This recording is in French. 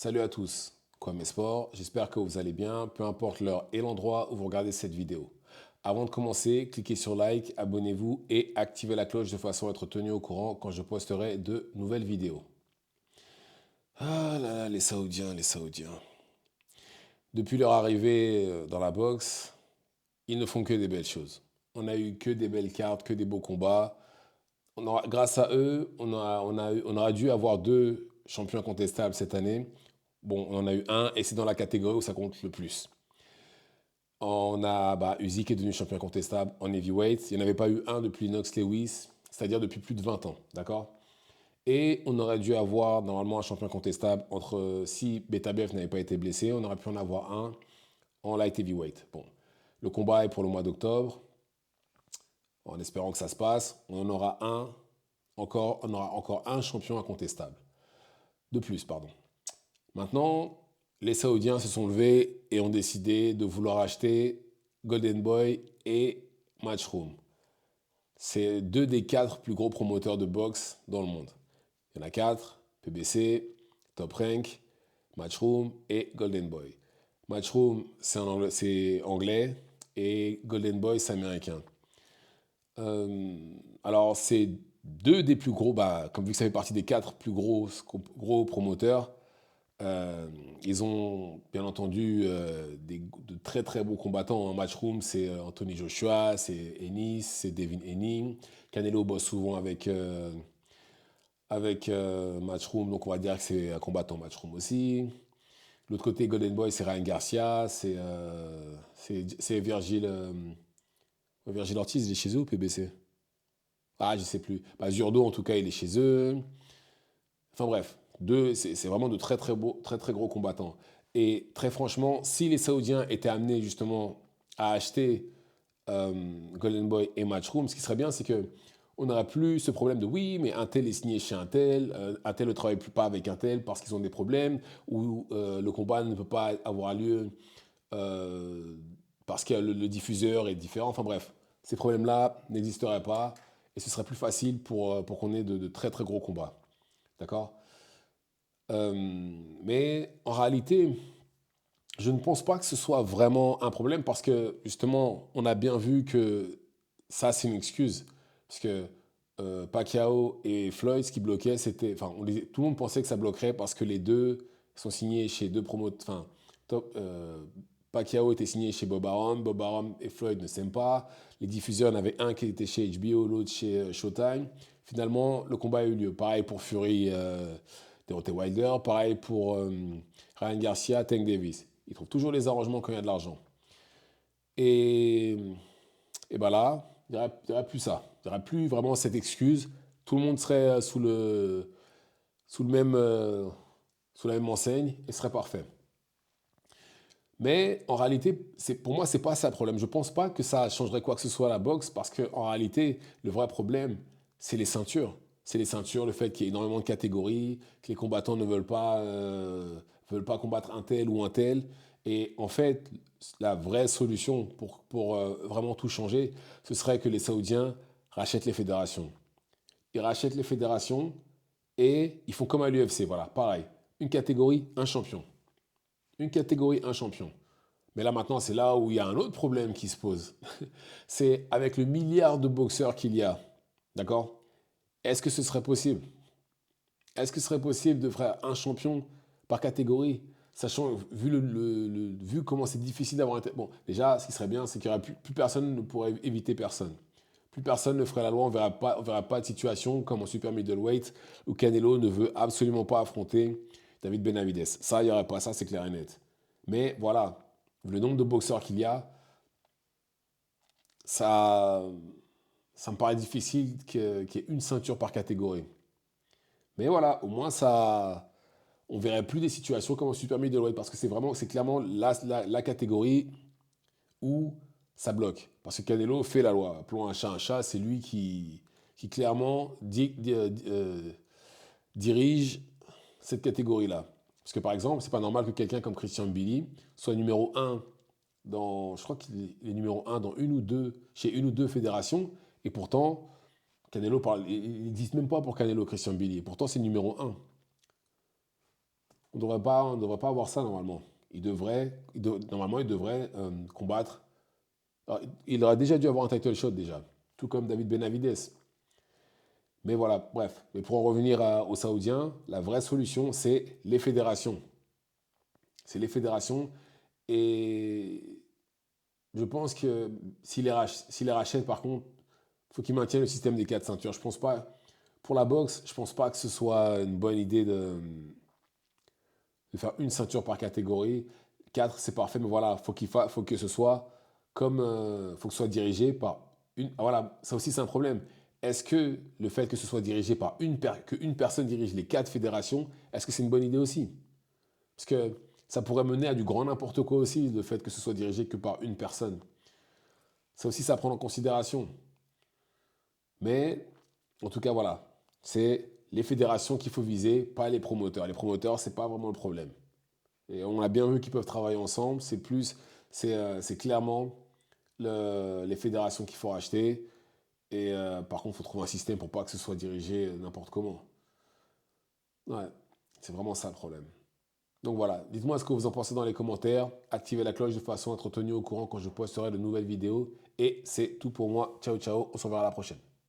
Salut à tous, Kwame Sport, j'espère que vous allez bien, peu importe l'heure et l'endroit où vous regardez cette vidéo. Avant de commencer, cliquez sur like, abonnez-vous et activez la cloche de façon à être tenu au courant quand je posterai de nouvelles vidéos. Ah là là, les Saoudiens, les Saoudiens. Depuis leur arrivée dans la boxe, ils ne font que des belles choses. On a eu que des belles cartes, que des beaux combats. Grâce à eux, on aura dû avoir deux champions incontestables cette année. Bon, on en a eu un et c'est dans la catégorie où ça compte le plus. On a Usyk qui est devenu champion incontestable en heavyweight. Il n'y en avait pas eu un depuis Knox Lewis, c'est-à-dire depuis plus de 20 ans, d'accord? Et on aurait dû avoir normalement un champion incontestable si Beterbiev n'avait pas été blessé, on aurait pu en avoir un en light heavyweight. Bon, le combat est pour le mois d'octobre, en espérant que ça se passe. On aura encore un champion incontestable. De plus, pardon. Maintenant, les Saoudiens se sont levés et ont décidé de vouloir acheter Golden Boy et Matchroom. C'est deux des quatre plus gros promoteurs de boxe dans le monde. Il y en a quatre, PBC, Top Rank, Matchroom et Golden Boy. Matchroom, c'est anglais et Golden Boy, c'est américain. Alors, c'est deux des plus gros, comme vu que ça fait partie des quatre plus gros promoteurs, ils ont bien entendu de très très bons combattants en matchroom. C'est Anthony Joshua, c'est Ennis, c'est Devin Henning. Canelo bosse souvent avec matchroom, donc on va dire que c'est un combattant matchroom aussi. L'autre côté, Golden Boy, c'est Ryan Garcia, c'est Virgil Ortiz, il est chez eux ou PBC? Ah, je sais plus. Zurdo, en tout cas, il est chez eux. Enfin bref, c'est vraiment de très très gros combattants. Et très franchement, si les Saoudiens étaient amenés justement à acheter euh, Golden Boy et Matchroom, ce qui serait bien, c'est que on n'aurait plus ce problème de oui, mais un tel est signé chez un tel ne travaille plus pas avec un tel parce qu'ils ont des problèmes, ou le combat ne peut pas avoir lieu euh, parce que le diffuseur est différent. Enfin bref, ces problèmes-là n'existeraient pas et ce serait plus facile pour qu'on ait de très très gros combats. D'accord. Mais en réalité, je ne pense pas que ce soit vraiment un problème parce que justement, on a bien vu que ça, c'est une excuse. Parce que Pacquiao et Floyd, ce qui bloquait, c'était. Enfin, tout le monde pensait que ça bloquerait parce que les deux sont signés chez deux promoteurs. Enfin, Pacquiao était signé chez Bob Arum et Floyd ne s'aiment pas. Les diffuseurs, il y en avait un qui était chez HBO, l'autre chez Showtime. Finalement, le combat a eu lieu. Pareil pour Fury, Deontay Wilder. Pareil pour Ryan Garcia, Tank Davis. Ils trouvent toujours les arrangements quand il y a de l'argent. Et, et ben là, il n'y aurait plus ça. Il n'y aurait plus vraiment cette excuse. Tout le monde serait sous le même, sous la même enseigne et ce serait parfait. Mais en réalité, pour moi, c'est pas ça le problème. Je pense pas que ça changerait quoi que ce soit à la boxe parce qu'en réalité, le vrai problème, c'est les ceintures. C'est les ceintures, le fait qu'il y ait énormément de catégories, que les combattants ne veulent pas combattre un tel ou un tel. Et en fait, la vraie solution pour vraiment tout changer, ce serait que les Saoudiens rachètent les fédérations. Ils rachètent les fédérations et ils font comme à l'UFC. Voilà, pareil. Une catégorie, un champion. Une catégorie, un champion. Mais là maintenant, c'est là où il y a un autre problème qui se pose. C'est avec le milliard de boxeurs qu'il y a, d'accord? Est-ce que ce serait possible? Est-ce que ce serait possible de faire un champion par catégorie? Sachant, vu comment c'est difficile d'avoir un... Bon, déjà, ce qui serait bien, c'est qu'il n'y aurait plus personne ne pourrait éviter personne. Plus personne ne ferait la loi, on verra pas de situation comme en super middleweight où Canelo ne veut absolument pas affronter David Benavidez. Ça, il n'y aurait pas ça, c'est clair et net. Mais voilà, le nombre de boxeurs qu'il y a, ça, ça me paraît difficile qu'il y ait une ceinture par catégorie. Mais voilà, au moins ça, on verrait plus des situations comme en super middleweight parce que c'est clairement la catégorie où ça bloque. Parce que Canelo fait la loi. Appelons un chat, c'est lui qui clairement dirige cette catégorie-là. Parce que par exemple, c'est pas normal que quelqu'un comme Christian Billy soit numéro un je crois qu'il est numéro un dans chez une ou deux fédérations, et pourtant, Canelo parle, il n'existe même pas pour Canelo Christian Billy, et pourtant c'est numéro un. on devrait pas avoir ça normalement. Normalement, il devrait combattre. Alors, il aurait déjà dû avoir un title shot déjà, tout comme David Benavidez. Mais voilà, bref. Mais pour en revenir aux Saoudiens, la vraie solution, c'est les fédérations. C'est les fédérations. Et je pense que s'ils les rachètent, par contre, il faut qu'ils maintiennent le système des quatre ceintures. Je pense pas, pour la boxe, je pense pas que ce soit une bonne idée de faire une ceinture par catégorie. Quatre, c'est parfait, mais voilà, faut que ce soit faut que ce soit dirigé par une. Ah, voilà, ça aussi c'est un problème. Est-ce que le fait que ce soit dirigé par que une personne dirige les quatre fédérations, est-ce que c'est une bonne idée aussi? Parce que ça pourrait mener à du grand n'importe quoi aussi, le fait que ce soit dirigé que par une personne. Ça aussi, ça à prendre en considération. Mais, en tout cas, voilà. C'est les fédérations qu'il faut viser, pas les promoteurs. Les promoteurs, c'est pas vraiment le problème. Et on a bien vu qu'ils peuvent travailler ensemble. C'est clairement les fédérations qu'il faut racheter. Et par contre, il faut trouver un système pour pas que ce soit dirigé n'importe comment. Ouais, c'est vraiment ça le problème. Donc voilà, dites-moi ce que vous en pensez dans les commentaires. Activez la cloche de façon à être tenu au courant quand je posterai de nouvelles vidéos. Et c'est tout pour moi. Ciao, ciao. On se reverra à la prochaine.